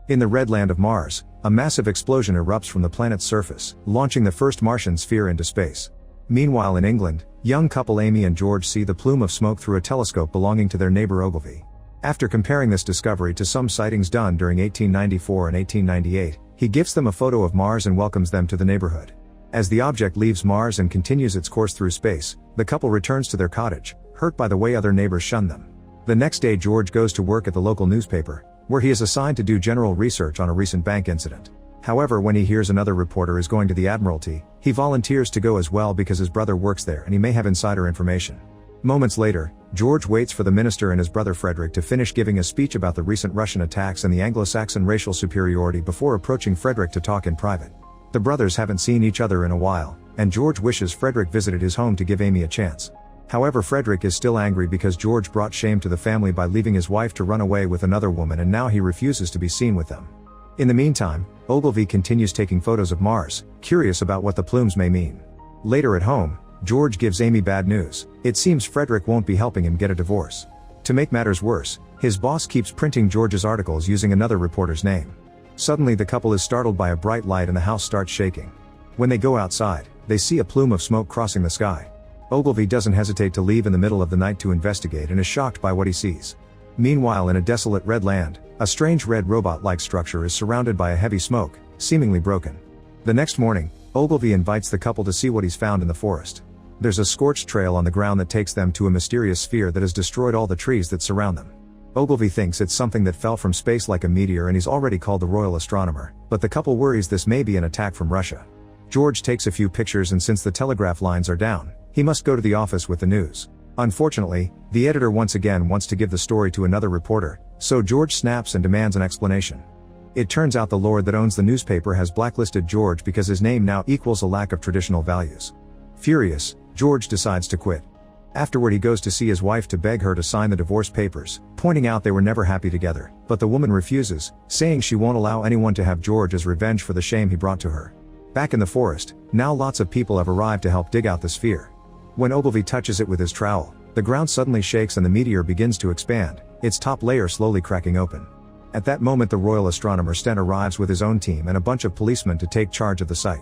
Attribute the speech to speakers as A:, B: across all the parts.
A: In the red land of Mars, a massive explosion erupts from the planet's surface, launching the first Martian sphere into space. Meanwhile in England, young couple Amy and George see the plume of smoke through a telescope belonging to their neighbor Ogilvy. After comparing this discovery to some sightings done during 1894 and 1898, he gives them a photo of Mars and welcomes them to the neighborhood. As the object leaves Mars and continues its course through space, the couple returns to their cottage, hurt by the way other neighbors shun them. The next day George goes to work at the local newspaper, where he is assigned to do general research on a recent bank incident. However, when he hears another reporter is going to the Admiralty, he volunteers to go as well because his brother works there and he may have insider information. Moments later, George waits for the minister and his brother Frederick to finish giving a speech about the recent Russian attacks and the Anglo-Saxon racial superiority before approaching Frederick to talk in private. The brothers haven't seen each other in a while, and George wishes Frederick visited his home to give Amy a chance. However, Frederick is still angry because George brought shame to the family by leaving his wife to run away with another woman and now he refuses to be seen with them. In the meantime, Ogilvy continues taking photos of Mars, curious about what the plumes may mean. Later at home, George gives Amy bad news. It seems Frederick won't be helping him get a divorce. To make matters worse, his boss keeps printing George's articles using another reporter's name. Suddenly the couple is startled by a bright light and the house starts shaking. When they go outside, they see a plume of smoke crossing the sky. Ogilvy doesn't hesitate to leave in the middle of the night to investigate and is shocked by what he sees. Meanwhile in a desolate red land, a strange red robot-like structure is surrounded by a heavy smoke, seemingly broken. The next morning, Ogilvy invites the couple to see what he's found in the forest. There's a scorched trail on the ground that takes them to a mysterious sphere that has destroyed all the trees that surround them. Ogilvy thinks it's something that fell from space like a meteor and he's already called the royal astronomer, but the couple worries this may be an attack from Russia. George takes a few pictures and since the telegraph lines are down, he must go to the office with the news. Unfortunately, the editor once again wants to give the story to another reporter, so George snaps and demands an explanation. It turns out the lord that owns the newspaper has blacklisted George because his name now equals a lack of traditional values. Furious, George decides to quit. Afterward he goes to see his wife to beg her to sign the divorce papers, pointing out they were never happy together, but the woman refuses, saying she won't allow anyone to have George as revenge for the shame he brought to her. Back in the forest, now lots of people have arrived to help dig out the sphere. When Ogilvy touches it with his trowel, the ground suddenly shakes and the meteor begins to expand, its top layer slowly cracking open. At that moment the royal astronomer Stent arrives with his own team and a bunch of policemen to take charge of the site.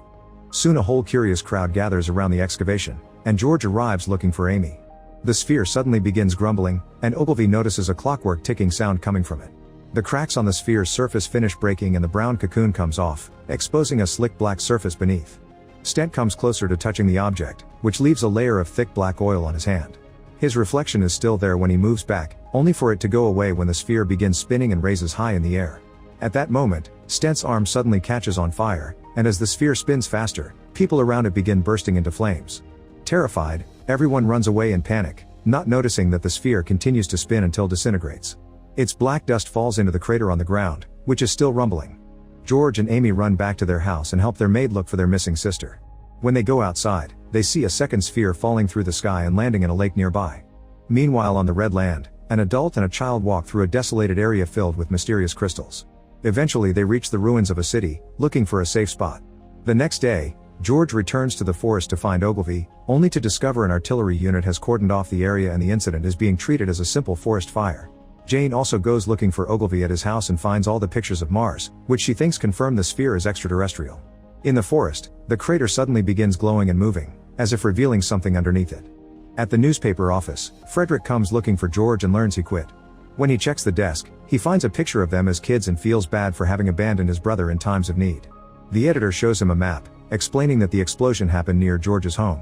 A: Soon a whole curious crowd gathers around the excavation, and George arrives looking for Amy. The sphere suddenly begins grumbling, and Ogilvy notices a clockwork ticking sound coming from it. The cracks on the sphere's surface finish breaking and the brown cocoon comes off, exposing a slick black surface beneath. Stent comes closer to touching the object, which leaves a layer of thick black oil on his hand. His reflection is still there when he moves back, only for it to go away when the sphere begins spinning and raises high in the air. At that moment, Stent's arm suddenly catches on fire, and as the sphere spins faster, people around it begin bursting into flames. Terrified, everyone runs away in panic, not noticing that the sphere continues to spin until disintegrates. Its black dust falls into the crater on the ground, which is still rumbling. George and Amy run back to their house and help their maid look for their missing sister. When they go outside, they see a second sphere falling through the sky and landing in a lake nearby. Meanwhile on the red land, an adult and a child walk through a desolated area filled with mysterious crystals. Eventually they reach the ruins of a city, looking for a safe spot. The next day, George returns to the forest to find Ogilvy, only to discover an artillery unit has cordoned off the area and the incident is being treated as a simple forest fire. Jane also goes looking for Ogilvy at his house and finds all the pictures of Mars, which she thinks confirm the sphere is extraterrestrial. In the forest, the crater suddenly begins glowing and moving, as if revealing something underneath it. At the newspaper office, Frederick comes looking for George and learns he quit. When he checks the desk, he finds a picture of them as kids and feels bad for having abandoned his brother in times of need. The editor shows him a map, explaining that the explosion happened near George's home.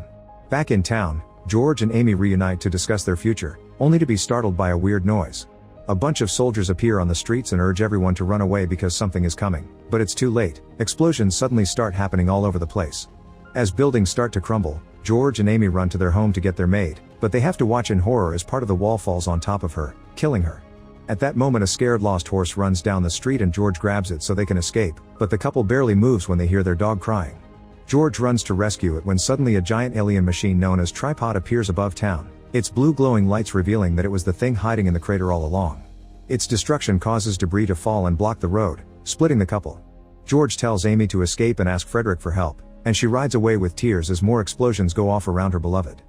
A: Back in town, George and Amy reunite to discuss their future, only to be startled by a weird noise. A bunch of soldiers appear on the streets and urge everyone to run away because something is coming, but it's too late. Explosions suddenly start happening all over the place. As buildings start to crumble, George and Amy run to their home to get their maid, but they have to watch in horror as part of the wall falls on top of her, killing her. At that moment a scared lost horse runs down the street and George grabs it so they can escape, but the couple barely moves when they hear their dog crying. George runs to rescue it when suddenly a giant alien machine known as Tripod appears above town, its blue glowing lights revealing that it was the thing hiding in the crater all along. Its destruction causes debris to fall and block the road, splitting the couple. George tells Amy to escape and ask Frederick for help, and she rides away with tears as more explosions go off around her beloved.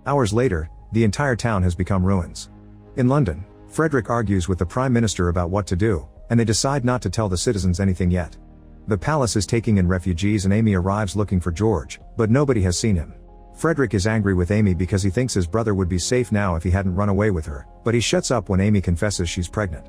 A: Hours later, the entire town has become ruins. In London, Frederick argues with the Prime Minister about what to do, and they decide not to tell the citizens anything yet. The palace is taking in refugees and Amy arrives looking for George, but nobody has seen him. Frederick is angry with Amy because he thinks his brother would be safe now if he hadn't run away with her, but he shuts up when Amy confesses she's pregnant.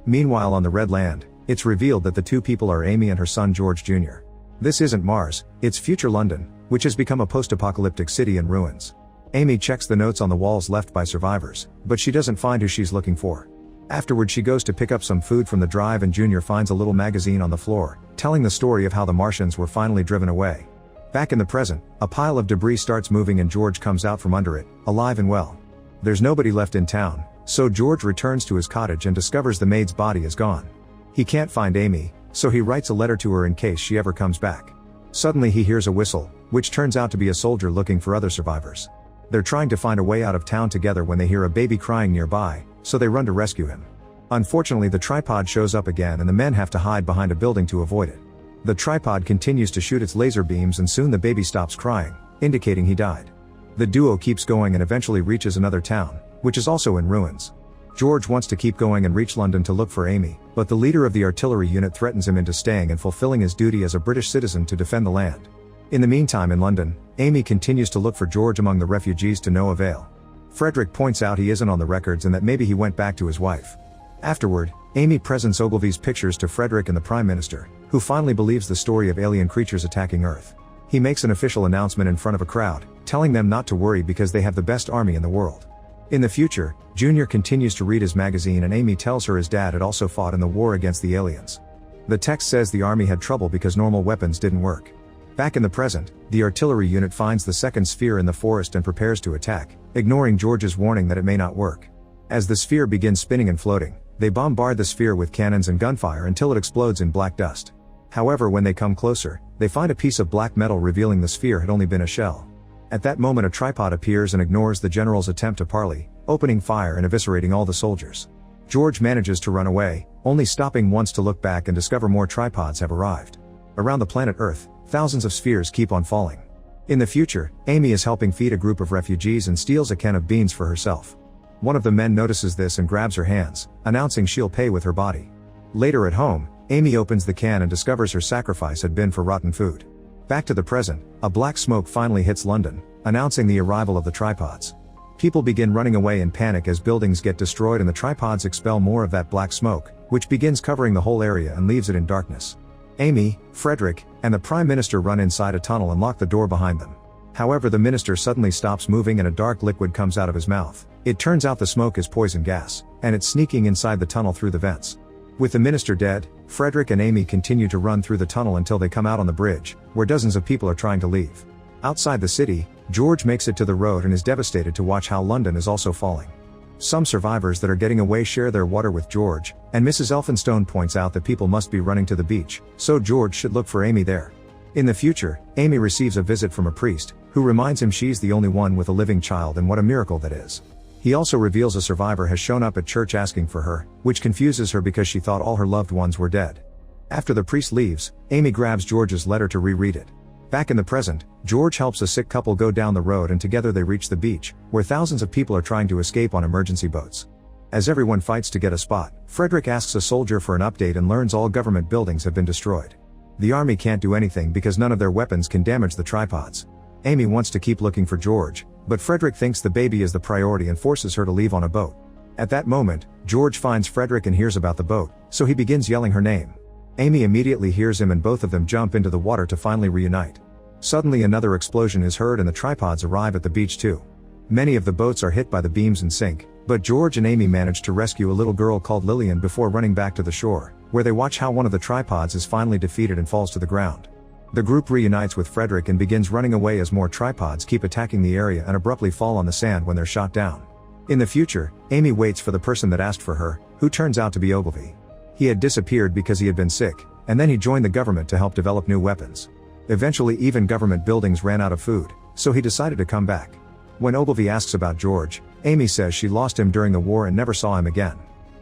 A: Meanwhile on the Red Land, it's revealed that the two people are Amy and her son George Jr. This isn't Mars, it's future London, which has become a post-apocalyptic city in ruins. Amy checks the notes on the walls left by survivors, but she doesn't find who she's looking for. Afterward she goes to pick up some food from the drive and Junior finds a little magazine on the floor, telling the story of how the Martians were finally driven away. Back in the present, a pile of debris starts moving and George comes out from under it, alive and well. There's nobody left in town, so George returns to his cottage and discovers the maid's body is gone. He can't find Amy, so he writes a letter to her in case she ever comes back. Suddenly he hears a whistle, which turns out to be a soldier looking for other survivors. They're trying to find a way out of town together when they hear a baby crying nearby, so they run to rescue him. Unfortunately the tripod shows up again and the men have to hide behind a building to avoid it. The tripod continues to shoot its laser beams and soon the baby stops crying, indicating he died. The duo keeps going and eventually reaches another town, which is also in ruins. George wants to keep going and reach London to look for Amy, but the leader of the artillery unit threatens him into staying and fulfilling his duty as a British citizen to defend the land. In the meantime in London, Amy continues to look for George among the refugees to no avail. Frederick points out he isn't on the records and that maybe he went back to his wife. Afterward, Amy presents Ogilvy's pictures to Frederick and the Prime Minister, who finally believes the story of alien creatures attacking Earth. He makes an official announcement in front of a crowd, telling them not to worry because they have the best army in the world. In the future, Junior continues to read his magazine and Amy tells her his dad had also fought in the war against the aliens. The text says the army had trouble because normal weapons didn't work. Back in the present, the artillery unit finds the second sphere in the forest and prepares to attack, ignoring George's warning that it may not work. As the sphere begins spinning and floating, they bombard the sphere with cannons and gunfire until it explodes in black dust. However, when they come closer, they find a piece of black metal revealing the sphere had only been a shell. At that moment a tripod appears and ignores the general's attempt to parley, opening fire and eviscerating all the soldiers. George manages to run away, only stopping once to look back and discover more tripods have arrived. Around the planet Earth, thousands of spheres keep on falling. In the future, Amy is helping feed a group of refugees and steals a can of beans for herself. One of the men notices this and grabs her hands, announcing she'll pay with her body. Later at home, Amy opens the can and discovers her sacrifice had been for rotten food. Back to the present, a black smoke finally hits London, announcing the arrival of the tripods. People begin running away in panic as buildings get destroyed and the tripods expel more of that black smoke, which begins covering the whole area and leaves it in darkness. Amy, Frederick, and the Prime Minister run inside a tunnel and lock the door behind them. However, the minister suddenly stops moving and a dark liquid comes out of his mouth. It turns out the smoke is poison gas, and it's sneaking inside the tunnel through the vents. With the minister dead, Frederick and Amy continue to run through the tunnel until they come out on the bridge, where dozens of people are trying to leave. Outside the city, George makes it to the road and is devastated to watch how London is also falling. Some survivors that are getting away share their water with George, and Mrs. Elphinstone points out that people must be running to the beach, so George should look for Amy there. In the future, Amy receives a visit from a priest, who reminds him she's the only one with a living child and what a miracle that is. He also reveals a survivor has shown up at church asking for her, which confuses her because she thought all her loved ones were dead. After the priest leaves, Amy grabs George's letter to reread it. Back in the present, George helps a sick couple go down the road and together they reach the beach, where thousands of people are trying to escape on emergency boats. As everyone fights to get a spot, Frederick asks a soldier for an update and learns all government buildings have been destroyed. The army can't do anything because none of their weapons can damage the tripods. Amy wants to keep looking for George, but Frederick thinks the baby is the priority and forces her to leave on a boat. At that moment, George finds Frederick and hears about the boat, so he begins yelling her name. Amy immediately hears him and both of them jump into the water to finally reunite. Suddenly another explosion is heard and the tripods arrive at the beach too. Many of the boats are hit by the beams and sink, but George and Amy manage to rescue a little girl called Lillian before running back to the shore, where they watch how one of the tripods is finally defeated and falls to the ground. The group reunites with Frederick and begins running away as more tripods keep attacking the area and abruptly fall on the sand when they're shot down. In the future, Amy waits for the person that asked for her, who turns out to be Ogilvy. He had disappeared because he had been sick, and then he joined the government to help develop new weapons. Eventually even government buildings ran out of food, so he decided to come back. When Ogilvy asks about George, Amy says she lost him during the war and never saw him again.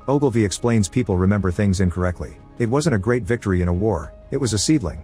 A: Ogilvy explains people remember things incorrectly. It wasn't a great victory in a war, it was a seedling.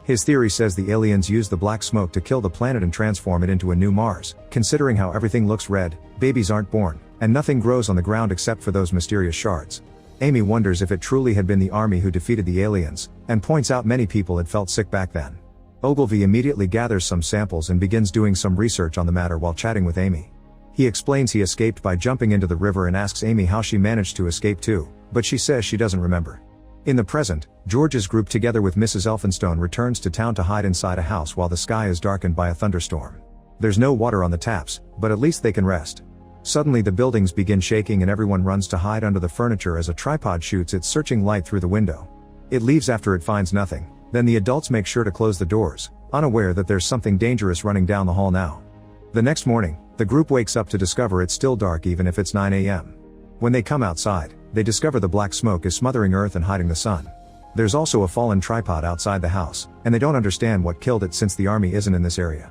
A: His theory says the aliens used the black smoke to kill the planet and transform it into a new Mars. Considering how everything looks red, babies aren't born, and nothing grows on the ground except for those mysterious shards. Amy wonders if it truly had been the army who defeated the aliens, and points out many people had felt sick back then. Ogilvy immediately gathers some samples and begins doing some research on the matter while chatting with Amy. He explains he escaped by jumping into the river and asks Amy how she managed to escape too, but she says she doesn't remember. In the present, George's group together with Mrs. Elphinstone returns to town to hide inside a house while the sky is darkened by a thunderstorm. There's no water on the taps, but at least they can rest. Suddenly the buildings begin shaking and everyone runs to hide under the furniture as a tripod shoots its searching light through the window. It leaves after it finds nothing, then the adults make sure to close the doors, unaware that there's something dangerous running down the hall now. The next morning, the group wakes up to discover it's still dark even if it's 9 a.m. When they come outside, they discover the black smoke is smothering earth and hiding the sun. There's also a fallen tripod outside the house, and they don't understand what killed it since the army isn't in this area.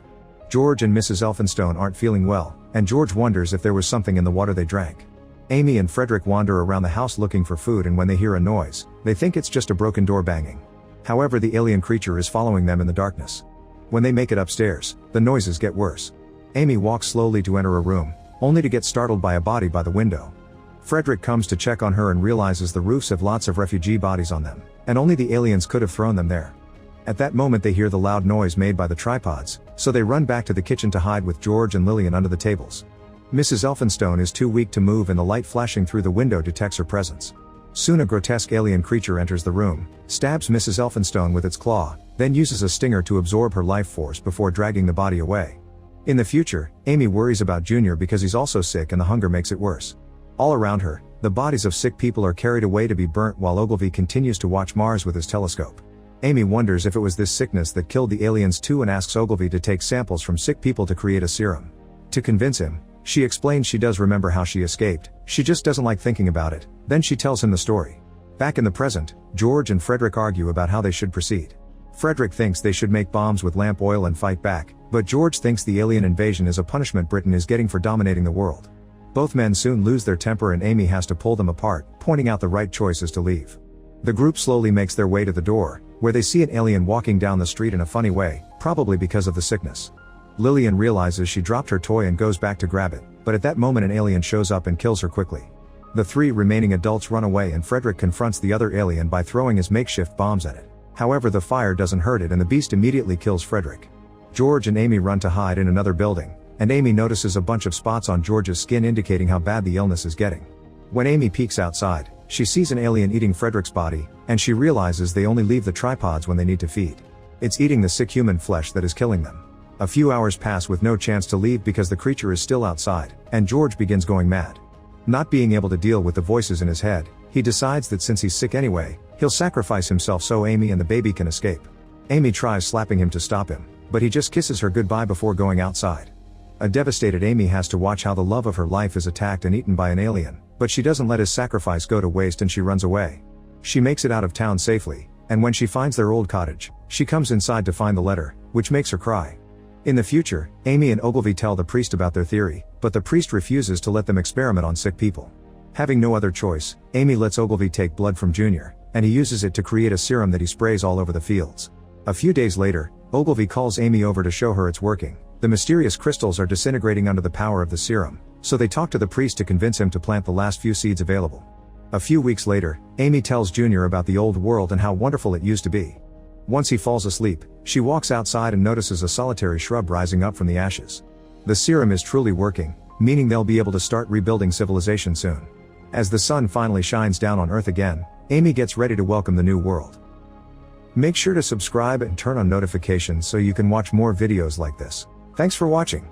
A: George and Mrs. Elphinstone aren't feeling well, and George wonders if there was something in the water they drank. Amy and Frederick wander around the house looking for food, and when they hear a noise, they think it's just a broken door banging. However, the alien creature is following them in the darkness. When they make it upstairs, the noises get worse. Amy walks slowly to enter a room, only to get startled by a body by the window. Frederick comes to check on her and realizes the roofs have lots of refugee bodies on them, and only the aliens could have thrown them there. At that moment they hear the loud noise made by the tripods, so they run back to the kitchen to hide with George and Lillian under the tables. Mrs. Elphinstone is too weak to move and the light flashing through the window detects her presence. Soon a grotesque alien creature enters the room, stabs Mrs. Elphinstone with its claw, then uses a stinger to absorb her life force before dragging the body away. In the future, Amy worries about Junior because he's also sick and the hunger makes it worse. All around her, the bodies of sick people are carried away to be burnt while Ogilvy continues to watch Mars with his telescope. Amy wonders if it was this sickness that killed the aliens too and asks Ogilvy to take samples from sick people to create a serum. To convince him, she explains she does remember how she escaped, she just doesn't like thinking about it, then she tells him the story. Back in the present, George and Frederick argue about how they should proceed. Frederick thinks they should make bombs with lamp oil and fight back, but George thinks the alien invasion is a punishment Britain is getting for dominating the world. Both men soon lose their temper and Amy has to pull them apart, pointing out the right choices to leave. The group slowly makes their way to the door, where they see an alien walking down the street in a funny way, probably because of the sickness. Lillian realizes she dropped her toy and goes back to grab it, but at that moment an alien shows up and kills her quickly. The three remaining adults run away and Frederick confronts the other alien by throwing his makeshift bombs at it. However, the fire doesn't hurt it and the beast immediately kills Frederick. George and Amy run to hide in another building, and Amy notices a bunch of spots on George's skin indicating how bad the illness is getting. When Amy peeks outside, she sees an alien eating Frederick's body, and she realizes they only leave the tripods when they need to feed. It's eating the sick human flesh that is killing them. A few hours pass with no chance to leave because the creature is still outside, and George begins going mad. Not being able to deal with the voices in his head, he decides that since he's sick anyway, he'll sacrifice himself so Amy and the baby can escape. Amy tries slapping him to stop him, but he just kisses her goodbye before going outside. A devastated Amy has to watch how the love of her life is attacked and eaten by an alien, but she doesn't let his sacrifice go to waste and she runs away. She makes it out of town safely, and when she finds their old cottage, she comes inside to find the letter, which makes her cry. In the future, Amy and Ogilvy tell the priest about their theory, but the priest refuses to let them experiment on sick people. Having no other choice, Amy lets Ogilvy take blood from Junior, and he uses it to create a serum that he sprays all over the fields. A few days later, Ogilvy calls Amy over to show her it's working. The mysterious crystals are disintegrating under the power of the serum, so they talk to the priest to convince him to plant the last few seeds available. A few weeks later, Amy tells Junior about the old world and how wonderful it used to be. Once he falls asleep, she walks outside and notices a solitary shrub rising up from the ashes. The serum is truly working, meaning they'll be able to start rebuilding civilization soon. As the sun finally shines down on Earth again, Amy gets ready to welcome the new world. Make sure to subscribe and turn on notifications so you can watch more videos like this. Thanks for watching.